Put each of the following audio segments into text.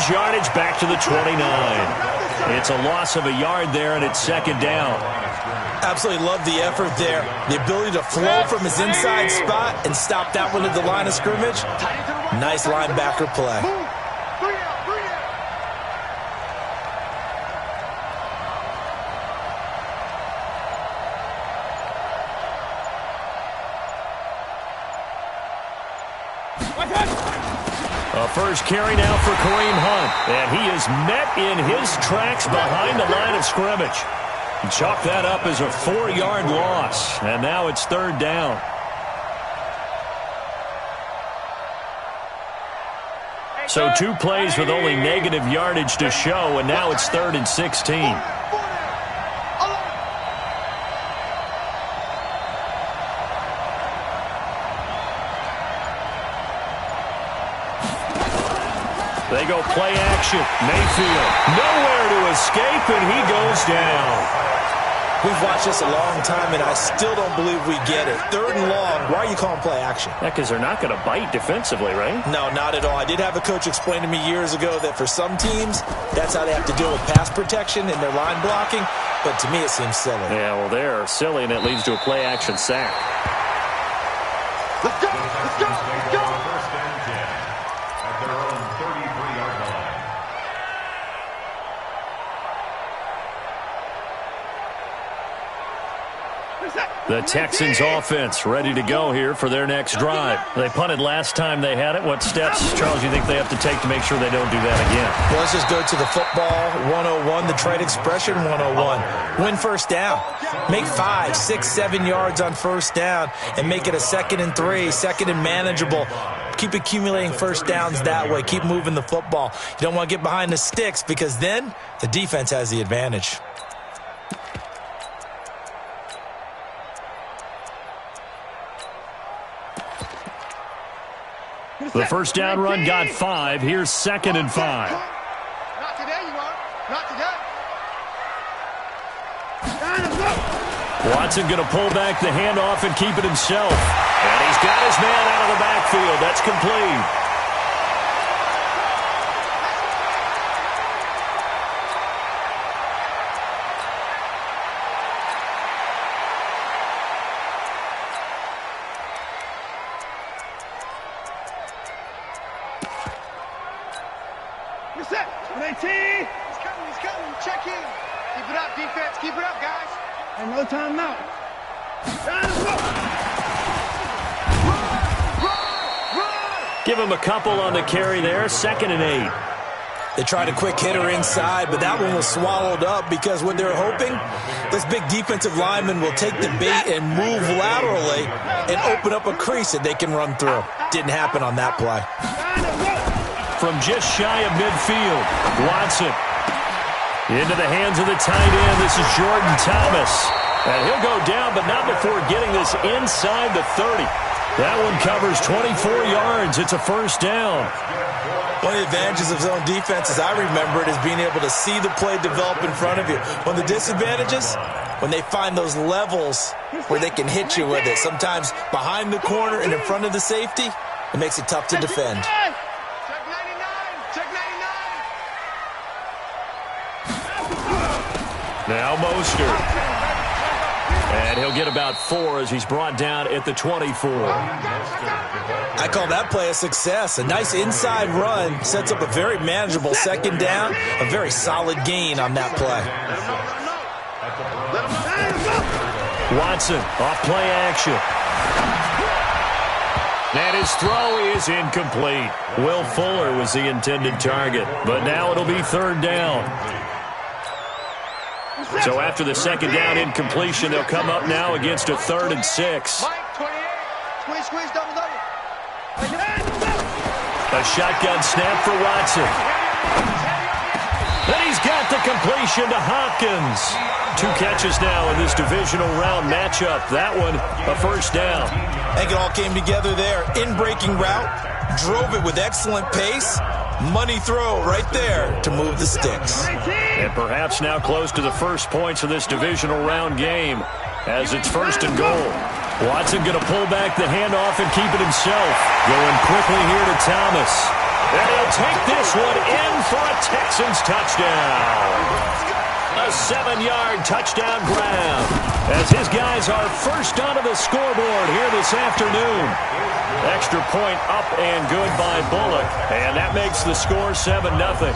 lose yardage back to the 29. It's a loss of a yard there, and it's second down. Absolutely love the effort there. The ability to flow from his inside spot and stop that one at the line of scrimmage. Nice linebacker play. A first carry now for Kareem Hunt. And he is met in his tracks behind the line of scrimmage. Chalk that up as a 4-yard loss. And now it's third down. So 2 plays with only negative yardage to show, and now it's 3rd and 16. They go play action. Mayfield nowhere to escape, and he goes down. We've watched this a long time, and I still don't believe we get it. 3rd and long. Why are you calling play action? Yeah, because they're not going to bite defensively, right? No, not at all. I did have a coach explain to me years ago that for some teams, that's how they have to deal with pass protection and their line blocking. But to me, it seems silly. Yeah, well, they're silly, and it leads to a play action sack. Let's go! Let's go! Let's go! First and 10 at their own 33-yard line. The Texans offense ready to go here for their next drive. They punted last time they had it. What steps, Charles, you think they have to take to make sure they don't do that again? Well, let's just go to the football 101, the trade expression 101. Win first down. Make 5, 6, 7 yards on first down and make it a 2nd and 3, 2nd and manageable. Keep accumulating first downs that way. Keep moving the football. You don't want to get behind the sticks because then the defense has the advantage. The first down run got 5. Here's 2nd and 5. Not today, you are. Not today. Watson going to pull back the handoff and keep it himself. And he's got his man out of the backfield. That's complete. He's coming. Check in. Keep it up, defense. Keep it up, guys. And no timeout. Give him a couple on the carry there. 2nd and 8. They tried a quick hitter inside, but that one was swallowed up because what they're hoping, this big defensive lineman will take the bait and move laterally and open up a crease that they can run through. Didn't happen on that play. From just shy of midfield, Watson into the hands of the tight end. This is Jordan Thomas. And he'll go down, but not before getting this inside the 30. That one covers 24 yards. It's a first down. One of the advantages of zone defense, as I remember it, is being able to see the play develop in front of you. One of the disadvantages, when they find those levels where they can hit you with it, sometimes behind the corner and in front of the safety, it makes it tough to defend. Now Mostert. And he'll get about 4 as he's brought down at the 24. I call that play a success. A nice inside run sets up a very manageable 2nd down. A very solid gain on that play. Watson off play action. And his throw is incomplete. Will Fuller was the intended target. But now it'll be 3rd down. So after the 2nd down incompletion, they'll come up now against a 3rd and 6. Squeeze, double. A shotgun snap for Watson. And he's got the completion to Hopkins. 2 catches now in this divisional round matchup. That one, a first down. I think it all came together there. In-breaking route, drove it with excellent pace. Money throw right there to move the sticks. And perhaps now close to the first points of this divisional round game as it's 1st and goal. Watson going to pull back the handoff and keep it himself. Going quickly here to Thomas. And he'll take this one in for a Texans touchdown. A 7-yard touchdown grab as his guys are first onto the scoreboard here this afternoon. Extra point up and good by Bullock, and that makes the score 7-0.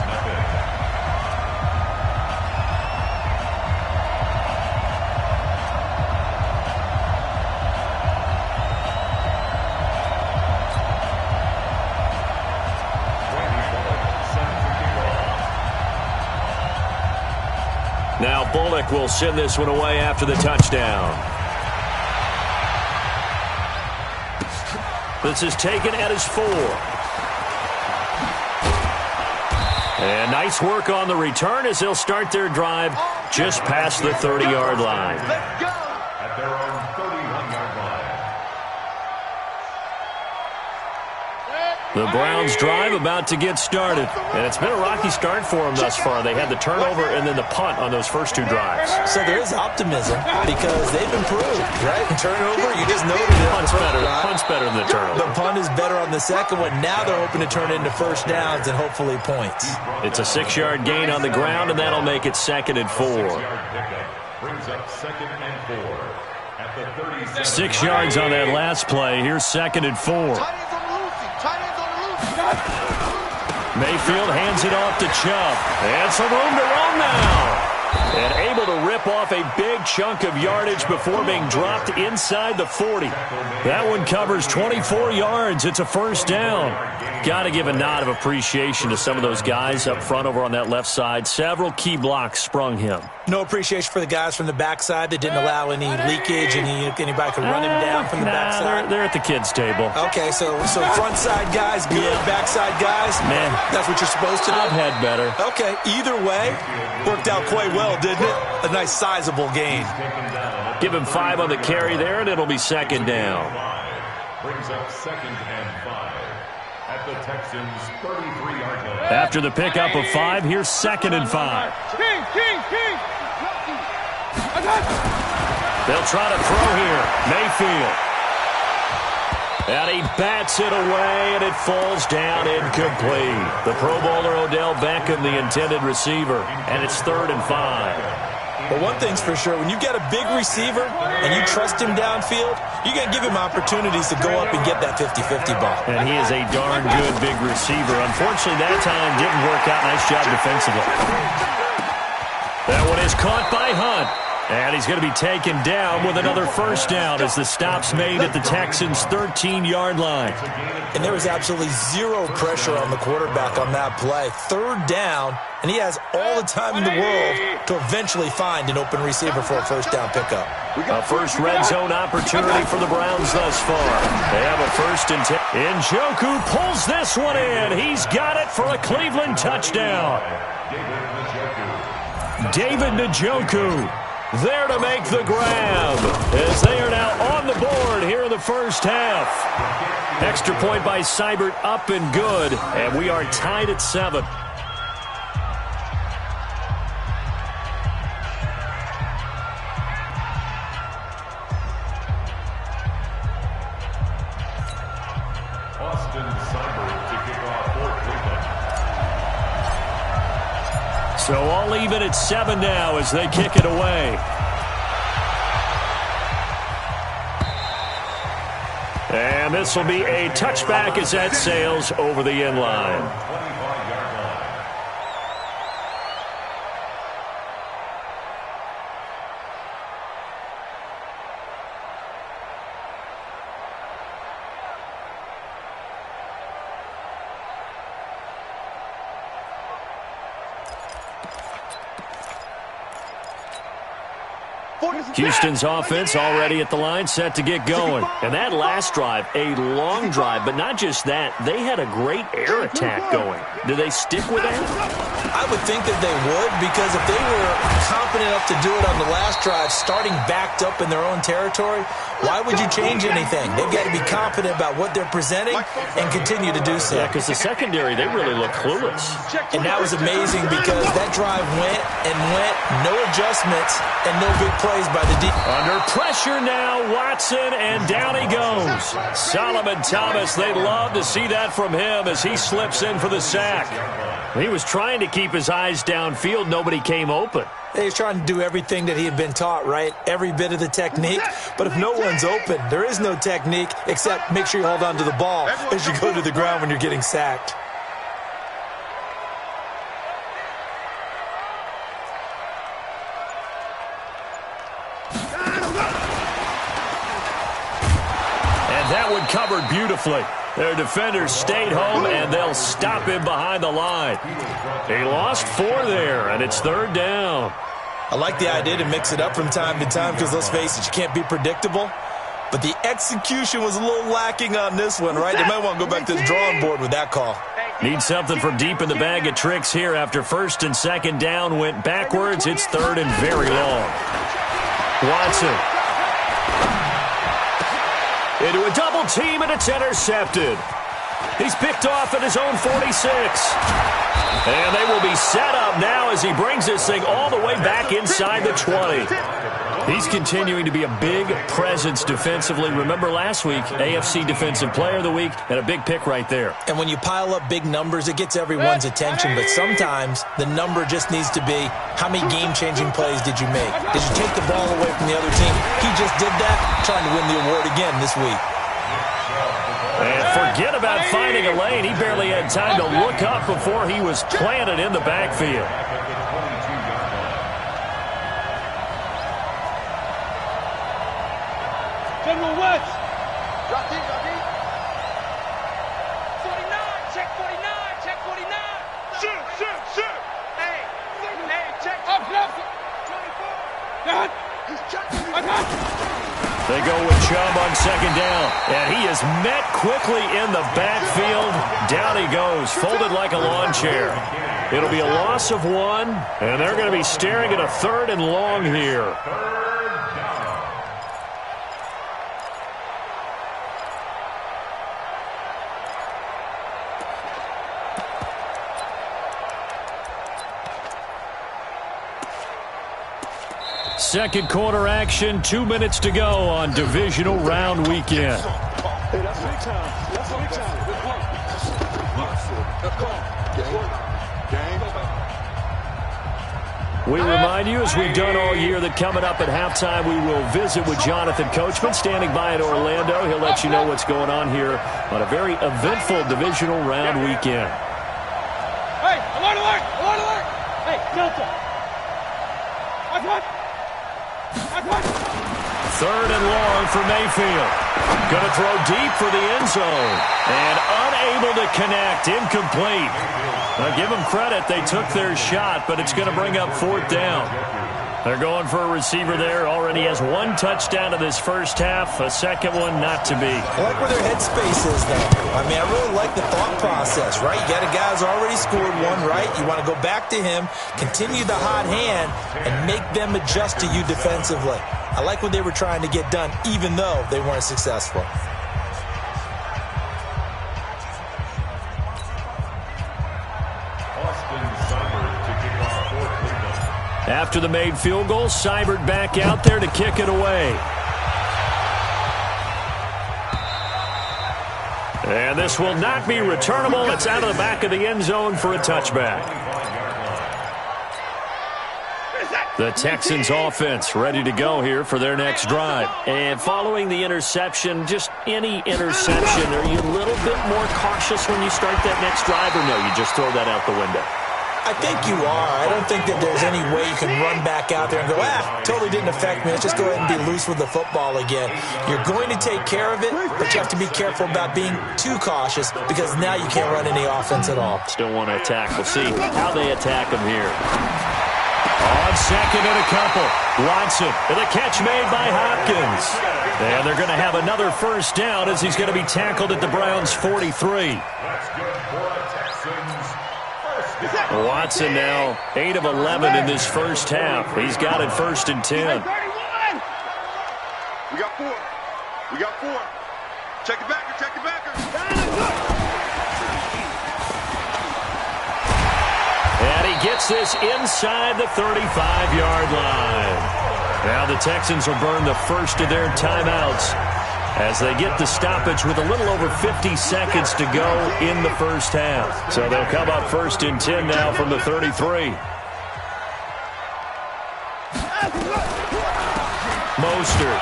Now Bullock will send this one away after the touchdown. This is taken at his 4. And nice work on the return as they'll start their drive just past the 30-yard line. Let's go. At their own 31-yard line. The Browns drive about to get started. And it's been a rocky start for them thus far. They had the turnover and then the punt on those first 2 drives. So there is optimism because they've improved, right? Turnover, you just noted it. Punt's better than the turnover. The punt is better on the second one. Now they're hoping to turn it into first downs and hopefully points. It's a 6-yard gain on the ground, and that'll make it 2nd and 4. Brings up 2nd and 4 at the 37. 6 yards on that last play. Here's 2nd and 4. Mayfield hands it off to Chubb. And some room to run now. And able to rip off a big chunk of yardage before being dropped inside the 40. That one covers 24 yards. It's a first down. Got to give a nod of appreciation to some of those guys up front over on that left side. Several key blocks sprung him. No appreciation for the guys from the backside that didn't allow any leakage. Anybody could run him down from the backside. They're at the kids' table. Okay, so front side guys, good. Yeah. Backside guys, man, that's what you're supposed to do. I've had better. Okay, either way, worked out quite well, didn't it? A nice sizable gain. Give him 5 on the carry there, and it'll be 2nd down. Brings up 2nd and 5 at the Texans' 33-yard line. After the pickup of 5, here's 2nd and 5. They'll try to throw here. Mayfield. And he bats it away, and it falls down incomplete. The Pro Bowler Odell Beckham, the intended receiver, and it's 3rd and 5. But one thing's for sure, when you get a big receiver and you trust him downfield, you're going to give him opportunities to go up and get that 50-50 ball. And he is a darn good big receiver. Unfortunately, that time didn't work out. Nice job defensively. That one is caught by Hunt. And he's going to be taken down with another first down as the stop's made at the Texans' 13-yard line. And there was absolutely zero pressure on the quarterback on that play. 3rd down, and he has all the time in the world to eventually find an open receiver for a first down pickup. A first red zone opportunity for the Browns thus far. They have a 1st and 10. Njoku pulls this one in. He's got it for a Cleveland touchdown. David Njoku there to make the grab as they are now on the board here in the first half. Extra point by Seibert up and good, and we are tied at 7. Austin Seibert to kick off for Cleveland. So all even at 7 now as they kick it away. And this will be a touchback as that sails over the end line. 25-yard line. Houston's offense already at the line, set to get going. And that last drive, a long drive, but not just that. They had a great air attack going. Do they stick with that? I would think that they would, because if they were confident enough to do it on the last drive, starting backed up in their own territory, Why would you change anything? They've got to be confident about what they're presenting and continue to do so. Yeah, because the secondary, they really look clueless. And that was amazing because that drive went and went, no adjustments, and no big plays by the defense. Under pressure now, Watson, and down he goes. Solomon Thomas, they'd love to see that from him as he slips in for the sack. He was trying to keep his eyes downfield. Nobody came open. He was trying to do everything that he had been taught, right? Every bit of the technique. But if no one's open, there is no technique except make sure you hold on to the ball as you go to the ground when you're getting sacked. And that one covered beautifully. Their defenders stayed home, and they'll stop him behind the line. He lost 4 there, and it's 3rd down. I like the idea to mix it up from time to time because, let's face it, you can't be predictable. But the execution was a little lacking on this one, right? They might want to go back to the drawing board with that call. Need something from deep in the bag of tricks here after 1st and 2nd down went backwards. It's 3rd and very long. Watson. Into a double team, and it's intercepted. He's picked off at his own 46. And they will be set up now as he brings this thing all the way back inside the 20. He's continuing to be a big presence defensively. Remember last week, AFC Defensive Player of the Week, and a big pick right there. And when you pile up big numbers, it gets everyone's attention. But sometimes the number just needs to be, how many game-changing plays did you make? Did you take the ball away from the other team? He just did that, trying to win the award again this week. And forget about finding a lane. He barely had time to look up before he was planted in the backfield. General West. 49, check 49, check 49. Shoot. Hey, check. Up. 24. They go with Chubb on 2nd down, and he is met quickly in the backfield. Down he goes, folded like a lawn chair. It'll be a loss of 1, and they're going to be staring at a 3rd and long here. Second quarter action, 2 minutes to go on divisional round weekend. Hey, that's big time. That's big time. We remind you, as we've done all year, that coming up at halftime, we will visit with Jonathan Coachman, standing by in Orlando. He'll let you know what's going on here on a very eventful divisional round weekend. Hey, alert! Hey, Delta. What? 3rd and long for Mayfield. Going to throw deep for the end zone. And unable to connect. Incomplete. Now, give them credit. They took their shot, but it's going to bring up 4th down. They're going for a receiver there. Already has 1 touchdown in this first half. A second one not to be. I like where their headspace is, though. I mean, I really like the thought process, right? You got a guy who's already scored 1, right? You want to go back to him, continue the hot hand, and make them adjust to you defensively. I like what they were trying to get done, even though they weren't successful. After the made field goal, Seibert back out there to kick it away. And this will not be returnable. It's out of the back of the end zone for a touchback. The Texans offense ready to go here for their next drive. And following the interception, just any interception, are you a little bit more cautious when you start that next drive, or no, you just throw that out the window? I think you are. I don't think that there's any way you can run back out there and go, totally didn't affect me. Let's just go ahead and be loose with the football again. You're going to take care of it, but you have to be careful about being too cautious because now you can't run any offense at all. Still want to attack. We'll see how they attack him here. On 2nd and a couple. Watson with a catch made by Hopkins. And they're going to have another first down as he's going to be tackled at the Browns' 43. Watson now 8 of 11 in this first half. He's got it 1st and 10. We got 4. Check it backer, check it backer. And he gets this inside the 35-yard line. Now the Texans will burn the first of their timeouts as they get the stoppage with a little over 50 seconds to go in the first half. So they'll come up first and 10 now from the 33. Mostert.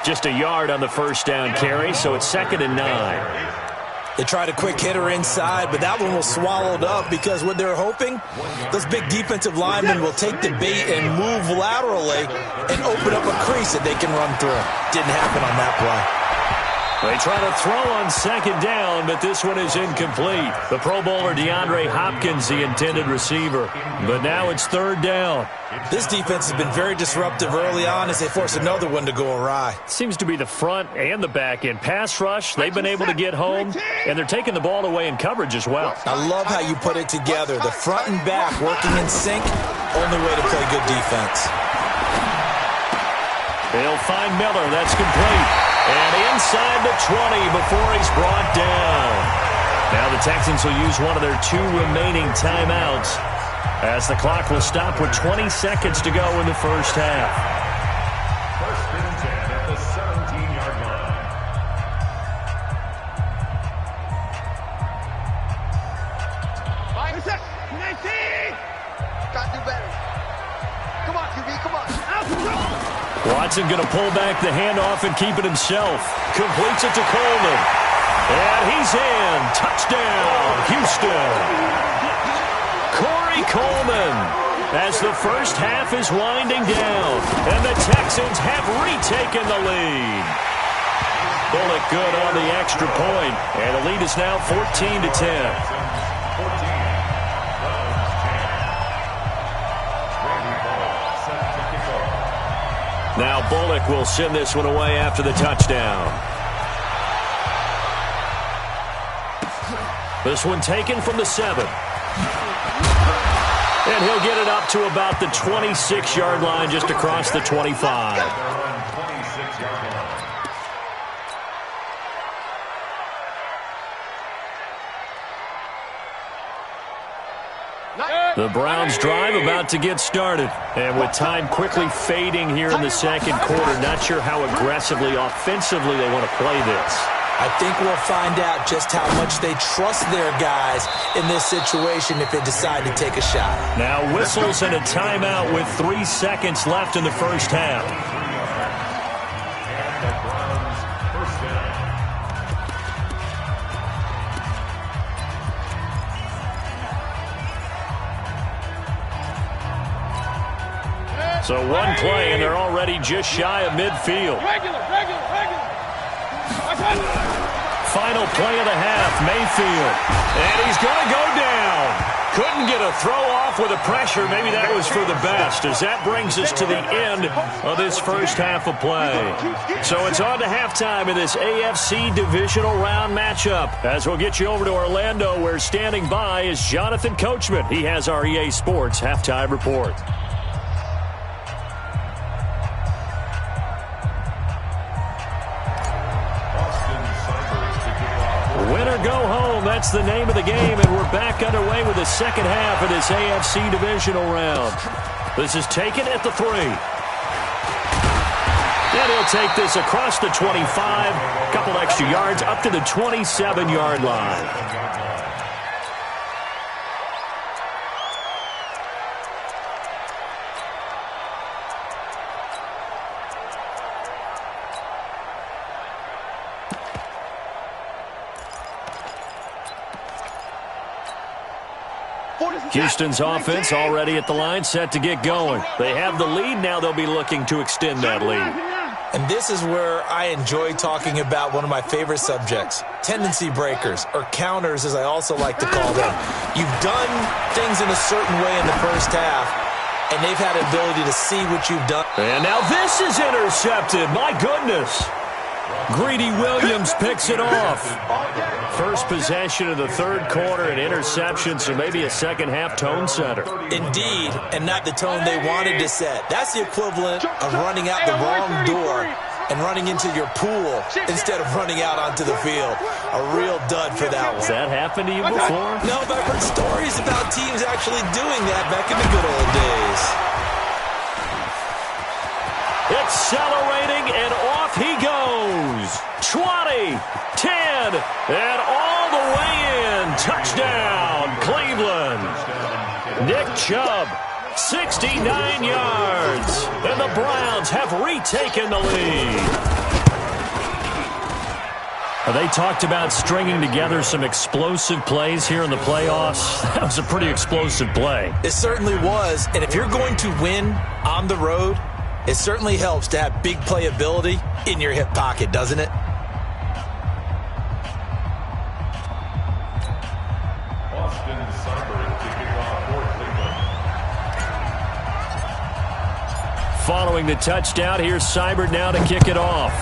Just a yard on the first down carry, so it's 2nd and 9. They tried a quick hitter inside, but that one was swallowed up because what they're hoping, those big defensive linemen will take the bait and move laterally and open up a crease that they can run through. Didn't happen on that play. They try to throw on 2nd down, but this one is incomplete. The Pro Bowler DeAndre Hopkins, the intended receiver. But now it's 3rd down. This defense has been very disruptive early on as they force another one to go awry. Seems to be the front and the back end. Pass rush, they've been able to get home, and they're taking the ball away in coverage as well. I love how you put it together. The front and back working in sync, only way to play good defense. They'll find Miller. That's complete. And inside the 20 before he's brought down. Now the Texans will use one of their 2 remaining timeouts as the clock will stop with 20 seconds to go in the first half. 1st and 10 at the 17-yard line. Gotta do better. Come on, QB, come on. Watson going to pull back the handoff and keep it himself. Completes it to Coleman. And he's in. Touchdown, Houston. Corey Coleman as the first half is winding down. And the Texans have retaken the lead. Bullock good on the extra point. And the lead is now 14-10. Now Bullock will send this one away after the touchdown. This one taken from the 7. And he'll get it up to about the 26-yard line, just across the 25. The Browns drive about to get started. And with time quickly fading here in the second quarter, not sure how aggressively, offensively they want to play this. I think we'll find out just how much they trust their guys in this situation if they decide to take a shot. Now whistles and a timeout with 3 seconds left in the first half. So one play, and they're already just shy of midfield. Regular. Final play of the half, Mayfield. And he's going to go down. Couldn't get a throw off with the pressure. Maybe that was for the best, as that brings us to the end of this first half of play. So it's on to halftime in this AFC divisional round matchup. As we'll get you over to Orlando, where standing by is Jonathan Coachman. He has our EA Sports halftime report. That's the name of the game, and we're back underway with the second half of this AFC divisional round. This is taken at the 3. And he'll take this across the 25, a couple extra yards up to the 27-yard line. Houston's offense already at the line, set to get going. They have the lead. Now they'll be looking to extend that lead. And this is where I enjoy talking about one of my favorite subjects, tendency breakers, or counters as I also like to call them. You've done things in a certain way in the first half, and they've had the ability to see what you've done. And now this is intercepted. My goodness. Greedy Williams picks it off. First possession of the third quarter, an interception, so maybe a second half tone setter. Indeed, and not the tone they wanted to set. That's the equivalent of running out the wrong door and running into your pool instead of running out onto the field. A real dud for that one. Has that happened to you before? No, but I've heard stories about teams actually doing that back in the good old days. Accelerating, and off he goes. 20, 10, and all the way in. Touchdown, Cleveland. Nick Chubb, 69 yards. And the Browns have retaken the lead. They talked about stringing together some explosive plays here in the playoffs. That was a pretty explosive play. It certainly was. And if you're going to win on the road, it certainly helps to have big playability in your hip pocket, doesn't it? Austin Seibert to kick off for Cleveland. Following the touchdown, here's Seibert now to kick it off.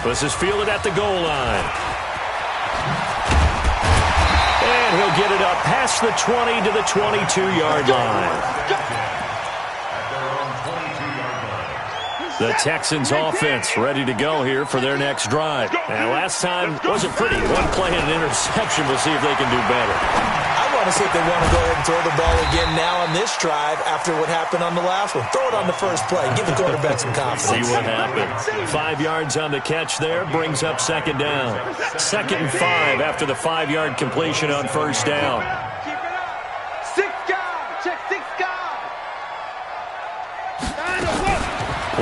This is fielded at the goal line. And he'll get it up past the 20 to the 22-yard line. The Texans offense ready to go here for their next drive. And last time wasn't pretty. One play and an interception. We'll see if they can do better. I want to see if they want to go ahead and throw the ball again now on this drive after what happened on the last one. Throw it on the first play. Give the quarterback some confidence. See what happens. 5 yards on the catch there. Brings up second down. 2nd and 5 after the 5-yard completion on first down. Keep it up. 6 guys. Check 6 guys.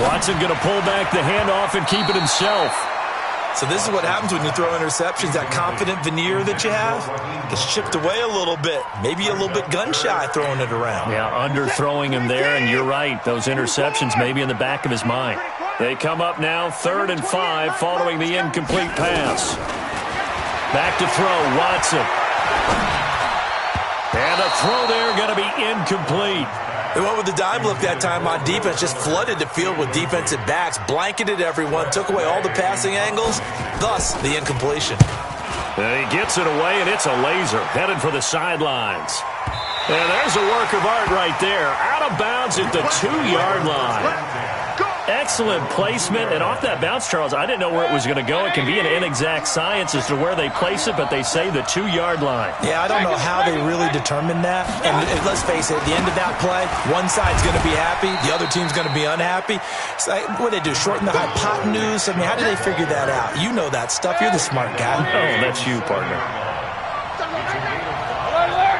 Watson going to pull back the handoff and keep it himself. So this is what happens when you throw interceptions. That confident veneer that you have gets chipped away a little bit. Maybe a little bit gun-shy throwing it around. Yeah, underthrowing him there, and you're right. Those interceptions may be in the back of his mind. They come up now 3rd and 5 following the incomplete pass. Back to throw, Watson. And a throw there going to be incomplete. They went with the dime look that time on defense, just flooded the field with defensive backs, blanketed everyone, took away all the passing angles, thus the incompletion. And he gets it away, and it's a laser headed for the sidelines. And there's a work of art right there, out of bounds at the 2-yard line. Excellent placement, and off that bounce, Charles, I didn't know where it was going to go. It can be an inexact science as to where they place it, but they say the 2-yard line. Yeah, I don't know how they really determined that. And let's face it, at the end of that play, one side's going to be happy, the other team's going to be unhappy. So what do they do, shorten the hypotenuse? I mean, how do they figure that out? You know that stuff. You're the smart guy. Oh, that's you, partner. Alert!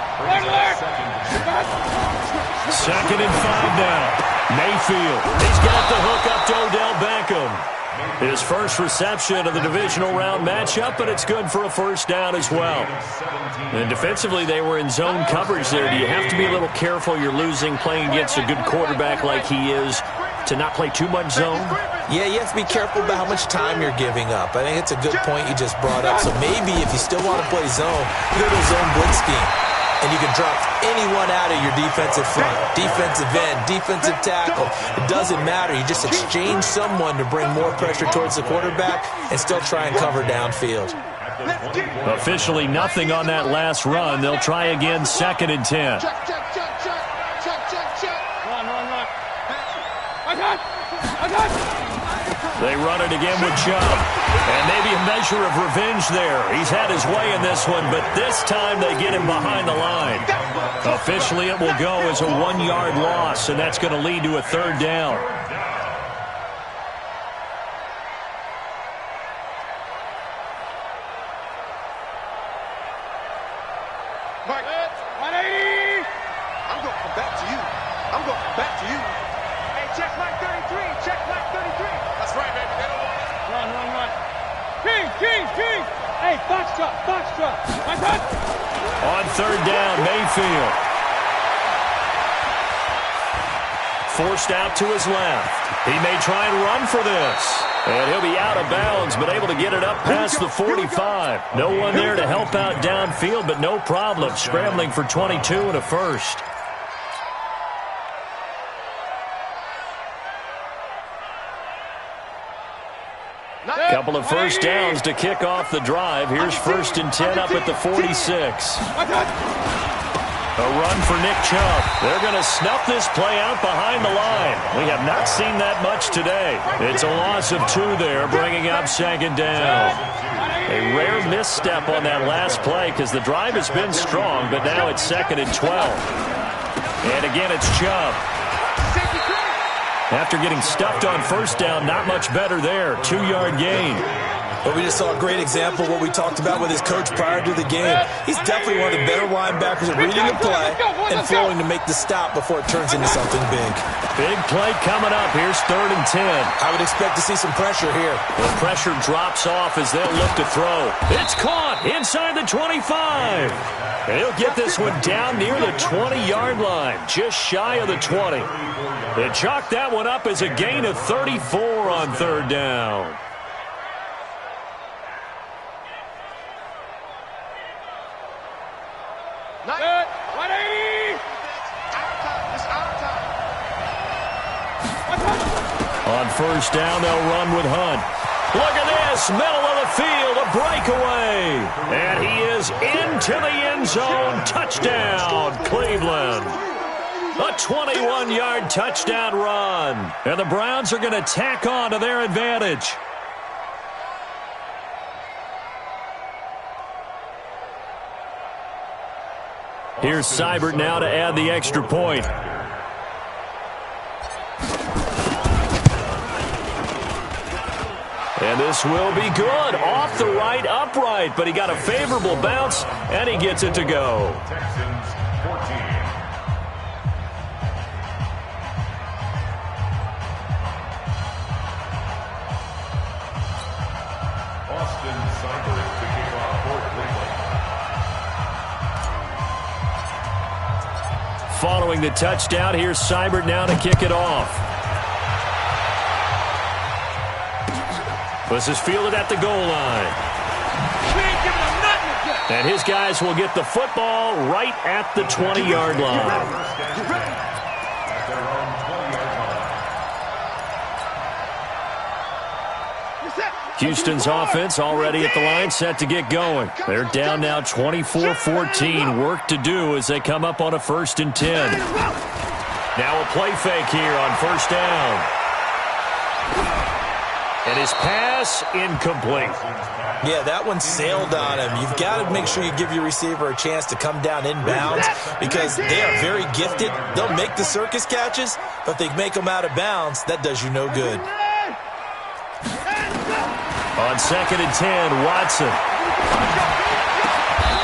2nd and 5 now. Mayfield, he's got the hook up to Odell Beckham. His first reception of the divisional round matchup, but it's good for a first down as well. And defensively, they were in zone coverage there. Do you have to be a little careful? You're losing playing against a good quarterback like he is to not play too much zone? Yeah, you have to be careful about how much time you're giving up. I think it's a good point you just brought up. So maybe if you still want to play zone, you go to a zone blitz scheme. And you can drop anyone out of your defensive front, defensive end, defensive tackle. It doesn't matter. You just exchange someone to bring more pressure towards the quarterback and still try and cover downfield. Officially nothing on that last run. They'll try again 2nd and 10. Run. I got. They run it again with Chubb. And maybe a measure of revenge there. He's had his way in this one, but this time they get him behind the line. Officially, it will go as a 1-yard loss, and that's going to lead to a 3rd down. Mike, 180. I'm going to come back to you. I'm going to come back to you. Hey, check Mike 33. Check Mike 33. That's right, baby. They don't want it. Run. King. Hey, box truck. My God. On 3rd down, Mayfield. Forced out to his left. He may try and run for this. And he'll be out of bounds, but able to get it up past the 45. No one there to help out downfield, but no problem. Scrambling for 22 and a first. Couple of first downs to kick off the drive. Here's 1st and 10 up at the 46. A run for Nick Chubb. They're going to snuff this play out behind the line. We have not seen that much today. It's a loss of 2 there, bringing up second down. A rare misstep on that last play because the drive has been strong, but now it's 2nd and 12. And again, it's Chubb. After getting stuffed on first down, not much better there. 2-yard gain. But we just saw a great example of what we talked about with his coach prior to the game. He's definitely one of the better linebackers at reading the play and flowing to make the stop before it turns into something big. Big play coming up. Here's 3rd and 10. I would expect to see some pressure here. The pressure drops off as they'll look to throw. It's caught inside the 25. And he'll get this one down near the 20-yard line, just shy of the 20. They chalk that one up as a gain of 34 on 3rd down. On first down, they'll run with Hunt. Look at this, middle of the field, a breakaway. And he is into the end zone. Touchdown, Cleveland. A 21-yard touchdown run. And the Browns are going to tack on to their advantage. Here's Seibert now to add the extra point. And this will be good. Off the right upright, but he got a favorable bounce, and he gets it to go. Texans 14. Austin Seibert to kick off for Cleveland. Following the touchdown, here's Seibert now to kick it off. This is fielded at the goal line. And his guys will get the football right at the 20-yard line. Houston's offense already at the line, set to get going. They're down now 24-14. Work to do as they come up on a 1st and 10. Now a play fake here on first down. And his pass incomplete. Yeah, that one sailed on him. You've got to make sure you give your receiver a chance to come down inbounds because they are very gifted. They'll make the circus catches, but if they make them out of bounds, that does you no good. On 2nd and 10, Watson.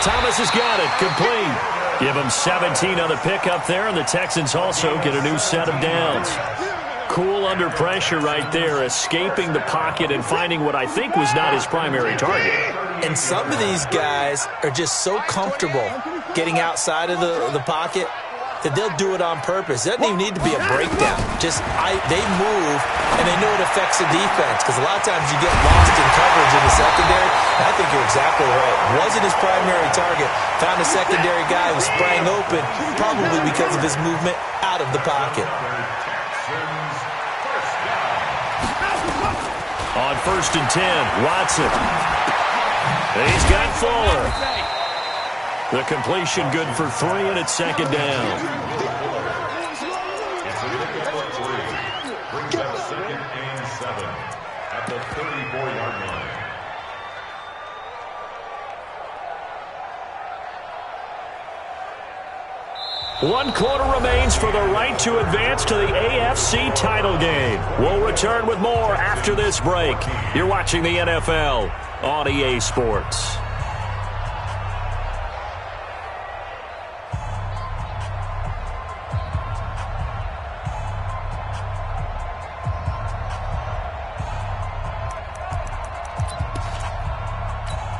Thomas has got it, complete. Give him 17 on the pickup there, and the Texans also get a new set of downs. Cool under pressure right there, escaping the pocket and finding what I think was not his primary target. And some of these guys are just so comfortable getting outside of the pocket that they'll do it on purpose. It doesn't even need to be a breakdown. They move, and they know it affects the defense because a lot of times you get lost in coverage in the secondary. And I think you're exactly right. Wasn't his primary target. Found a secondary guy who sprang open, probably because of his movement out of the pocket. On 1st and 10, Watson. He's got Fuller. The completion good for 3, and it's 2nd down. It's a pickup of 3. Brings up 2nd and 7 at the 34-yard line. One quarter remains for the right to advance to the AFC title game. We'll return with more after this break. You're watching the NFL on EA Sports.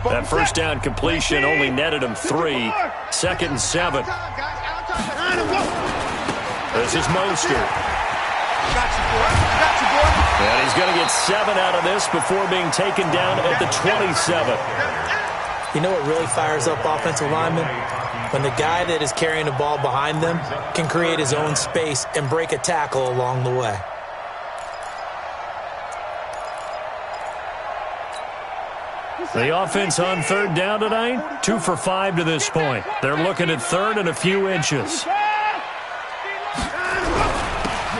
That first down completion only netted him 3. 2nd and 7. This is Mostert. And he's going to get 7 out of this before being taken down at the 27. You know what really fires up offensive linemen? When the guy that is carrying the ball behind them can create his own space and break a tackle along the way. The offense on third down tonight, 2 for 5 to this point. They're looking at third and a few inches.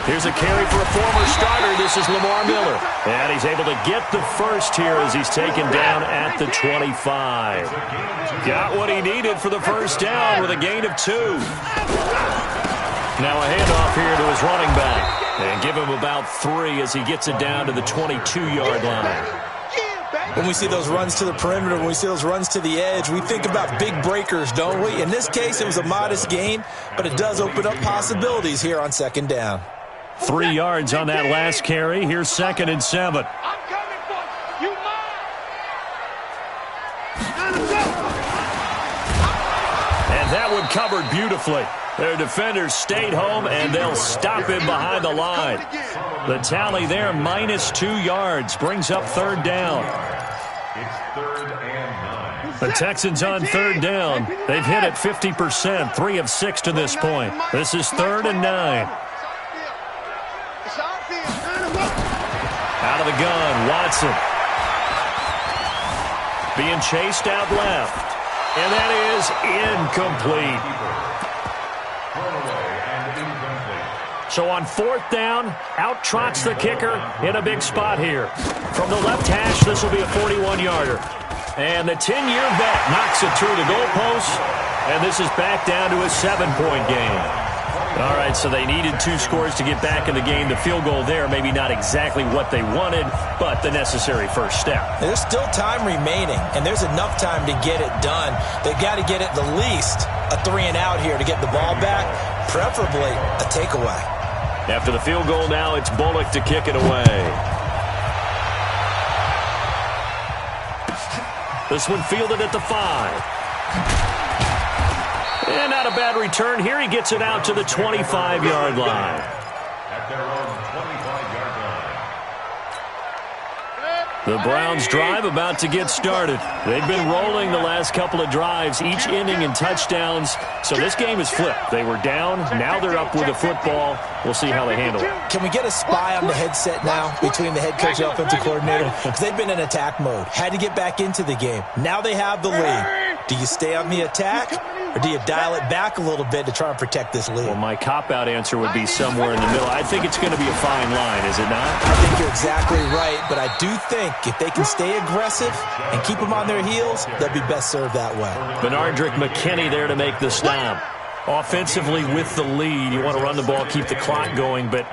Here's a carry for a former starter. This is Lamar Miller. And he's able to get the first here as he's taken down at the 25. Got what he needed for the first down with a gain of 2. Now a handoff here to his running back. And give him about 3 as he gets it down to the 22-yard line. When we see those runs to the perimeter, when we see those runs to the edge, we think about big breakers, don't we? In this case, it was a modest gain, but it does open up possibilities here on second down. 3 yards on that last carry. Here's 2nd and 7. I'm coming for you. And that one covered beautifully. Their defenders stayed home, and they'll stop him behind the line. The tally there, -2 yards, brings up third down. It's 3rd and 9. The Texans on third down. They've hit it 50%, 3 of 6 to this point. This is 3rd and 9. Out of the gun, Watson. Being chased out left. And that is incomplete. So on 4th down, out trots the kicker in a big spot here. From the left hash, this will be a 41-yarder. And the 10-year vet knocks it through the goalpost. And this is back down to a 7-point game. All right, so they needed 2 scores to get back in the game. The field goal there, maybe not exactly what they wanted, but the necessary first step. There's still time remaining, and there's enough time to get it done. They've got to get at the least a 3-and-out here to get the ball back, preferably a takeaway. After the field goal now, it's Bullock to kick it away. This one fielded at the 5. And not a bad return here. He gets it out to the 25-yard line. At their own 25-yard line. The Browns drive about to get started. They've been rolling the last couple of drives, each ending in touchdowns. So this game is flipped. They were down. Now they're up with the football. We'll see how they handle it. Can we get a spy on the headset now between the head coach and offensive coordinator? Because they've been in attack mode. Had to get back into the game. Now they have the lead. Do you stay on the attack, or do you dial it back a little bit to try and protect this lead? Well, my cop-out answer would be somewhere in the middle. I think it's going to be a fine line, is it not? I think you're exactly right, but I do think if they can stay aggressive and keep them on their heels, they'll be best served that way. Benardrick McKinney there to make the stop. Offensively with the lead, you want to run the ball, keep the clock going, but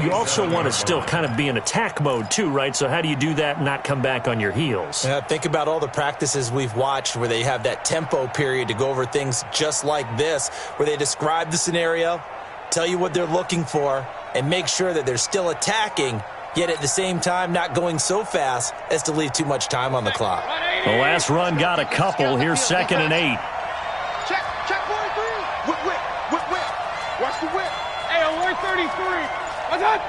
you also want to still kind of be in attack mode too, right? So how do you do that and not come back on your heels? Think about all the practices we've watched where they have that tempo period to go over things just like this, where they describe the scenario, tell you what they're looking for, and make sure that they're still attacking, yet at the same time not going so fast as to leave too much time on the clock. The last run got a couple. Here's 2nd and 8. Check 43. Whip. Watch the whip. Hey, alert 33. What's up?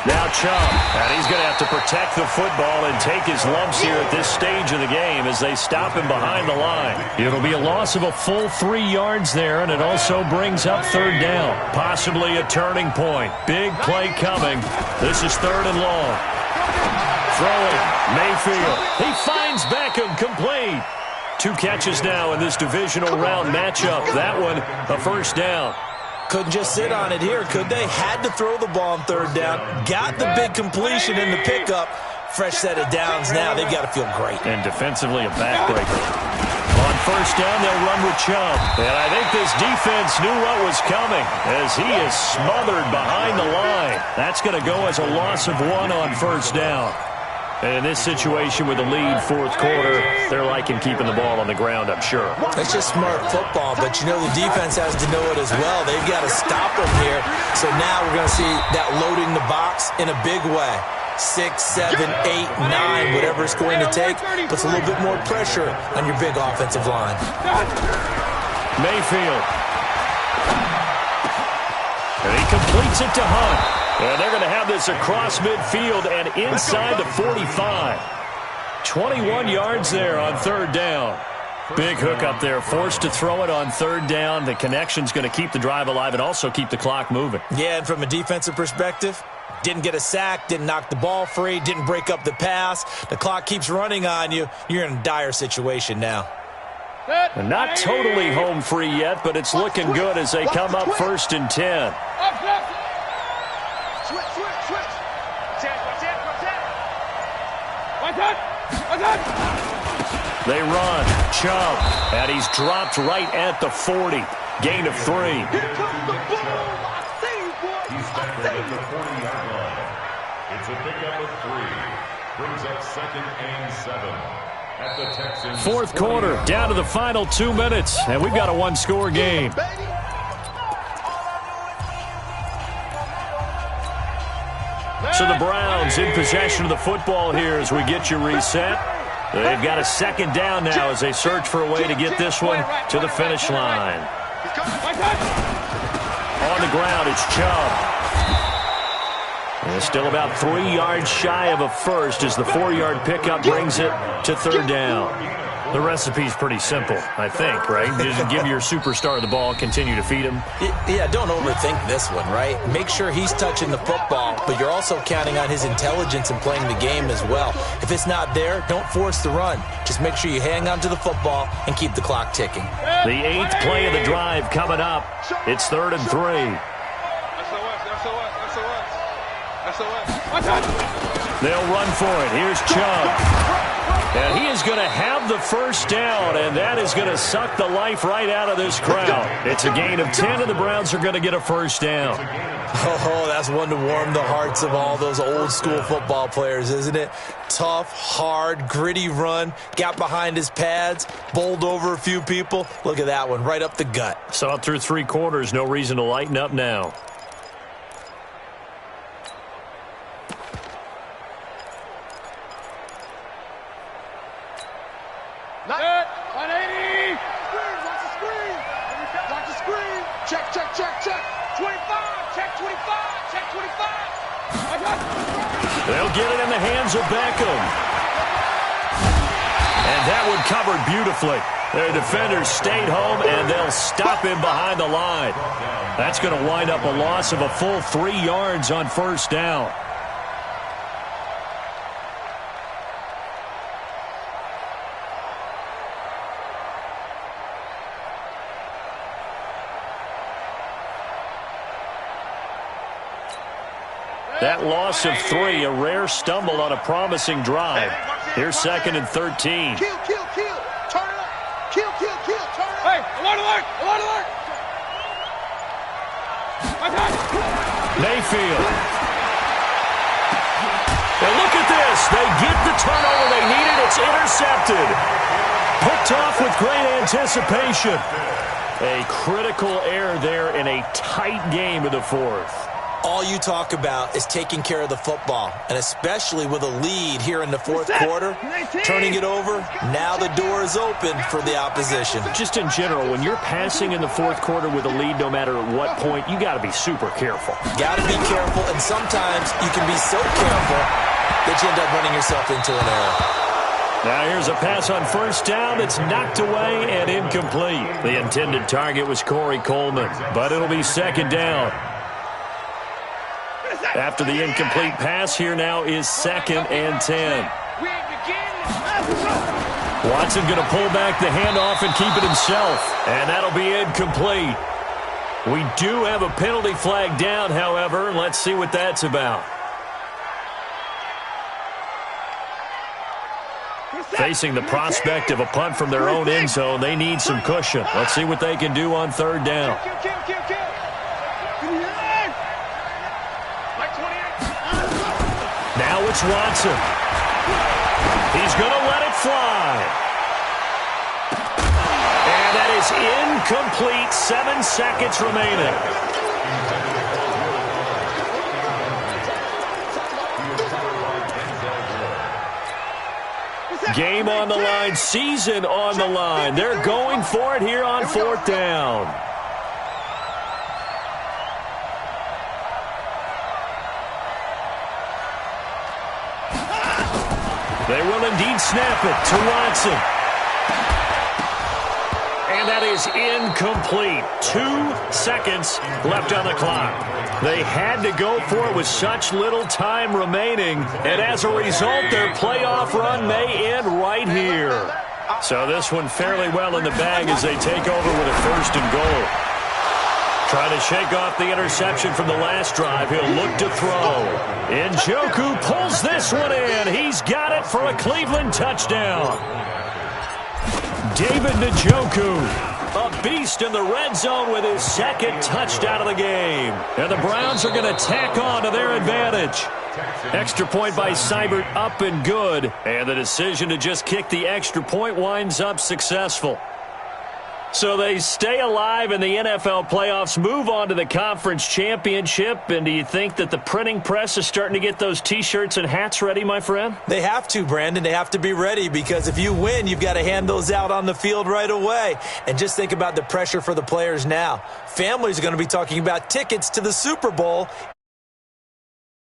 Now Chubb, and he's going to have to protect the football and take his lumps here at this stage of the game as they stop him behind the line. It'll be a loss of a full 3 yards there, and it also brings up third down. Possibly a turning point. Big play coming. This is 3rd and long. Throwing, Mayfield. He finds Beckham, complete. 2 catches now in this divisional round matchup. That one, a first down. Couldn't just sit on it here, could they? Had to throw the ball on third down. Got the big completion in the pickup. Fresh set of downs now. They've got to feel great. And defensively, a backbreaker. On first down, they'll run with Chubb. And I think this defense knew what was coming as he is smothered behind the line. That's going to go as a loss of 1 on first down. And in this situation with the lead, 4th quarter, they're liking keeping the ball on the ground, I'm sure. That's just smart football, but you know the defense has to know it as well. They've got to stop them here. So now we're going to see that loading the box in a big way. 6, 7, 8, 9, whatever it's going to take, puts a little bit more pressure on your big offensive line. Mayfield. And he completes it to Hunt. And they're going to have this across midfield and inside the 45. 21 yards there on third down. Big hook up there, forced to throw it on third down. The connection's going to keep the drive alive and also keep the clock moving. Yeah, and from a defensive perspective, Didn't get a sack, didn't knock the ball free, didn't break up the pass. The clock keeps running on you. You're in a dire situation now. And not totally home free yet, but it's looking good as they come up 1st and 10. They run. Chubb. And he's dropped right at the 40. Gain of 3. He's tackled at the 40-yard line. It's a pickup of 3. Brings up 2nd and 7. At the Texans. 4th quarter, down to the final 2 minutes, and we've got a one-score game. So the Browns in possession of the football here as we get you reset. They've got a 2nd down now as they search for a way to get this one to the finish line. On the ground, it's Chubb. And still about 3 yards shy of a first as the 4-yard pickup brings it to 3rd down. The recipe's pretty simple, I think, right? Just give your superstar the ball, continue to feed him. Yeah, don't overthink this one, right? Make sure he's touching the football, but you're also counting on his intelligence in playing the game as well. If it's not there, don't force the run. Just make sure you hang on to the football and keep the clock ticking. The 8th play of the drive coming up. It's 3rd and 3. They'll run for it. Here's Chubb. And he is going to have the 1st down, and that is going to suck the life right out of this crowd. It's a gain of 10, and the Browns are going to get a 1st down. Oh, that's one to warm the hearts of all those old-school football players, isn't it? Tough, hard, gritty run. Got behind his pads, bowled over a few people. Look at that one, right up the gut. Saw it through 3 quarters. No reason to lighten up now. They'll get it in the hands of Beckham. And that one covered beautifully. Their defenders stayed home, and they'll stop him behind the line. That's going to wind up a loss of a full 3 yards on 1st down. That loss of 3, a rare stumble on a promising drive. Here's 2nd and 13. Kill. Turn it up. Kill. Turn it up. Hey, alert. Mayfield. And look at this. They get the turnover they needed. It's intercepted. Picked off with great anticipation. A critical error there in a tight game in the 4th. All you talk about is taking care of the football, and especially with a lead here in the 4th quarter, turning it over, now the door is open for the opposition. Just in general, when you're passing in the 4th quarter with a lead, no matter at what point, you got to be super careful. Got to be careful, and sometimes you can be so careful that you end up running yourself into an error. Now here's a pass on 1st down. It's knocked away and incomplete. The intended target was Corey Coleman, but it'll be 2nd down. After the incomplete pass, here now is 2nd and 10. Watson going to pull back the handoff and keep it himself. And that'll be incomplete. We do have a penalty flag down, however. Let's see what that's about. Facing the prospect of a punt from their own end zone, they need some cushion. Let's see what they can do on 3rd down. Now it's Watson. He's going to let it fly. And that is incomplete. 7 seconds remaining. Game on the line, season on the line. They're going for it here on 4th down. They will indeed snap it to Watson. And that is incomplete. 2 seconds left on the clock. They had to go for it with such little time remaining. And as a result, their playoff run may end right here. So this one fairly well in the bag as they take over with a 1st and goal. Trying to shake off the interception from the last drive. He'll look to throw. Njoku pulls this one in. He's got it for a Cleveland touchdown. David Njoku, a beast in the red zone with his 2nd touchdown of the game. And the Browns are going to tack on to their advantage. Extra point by Seibert up and good. And the decision to just kick the extra point winds up successful. So they stay alive in the NFL playoffs, move on to the conference championship. And do you think that the printing press is starting to get those T-shirts and hats ready, my friend? They have to, Brandon. They have to be ready because if you win, you've got to hand those out on the field right away. And just think about the pressure for the players now. Families are going to be talking about tickets to the Super Bowl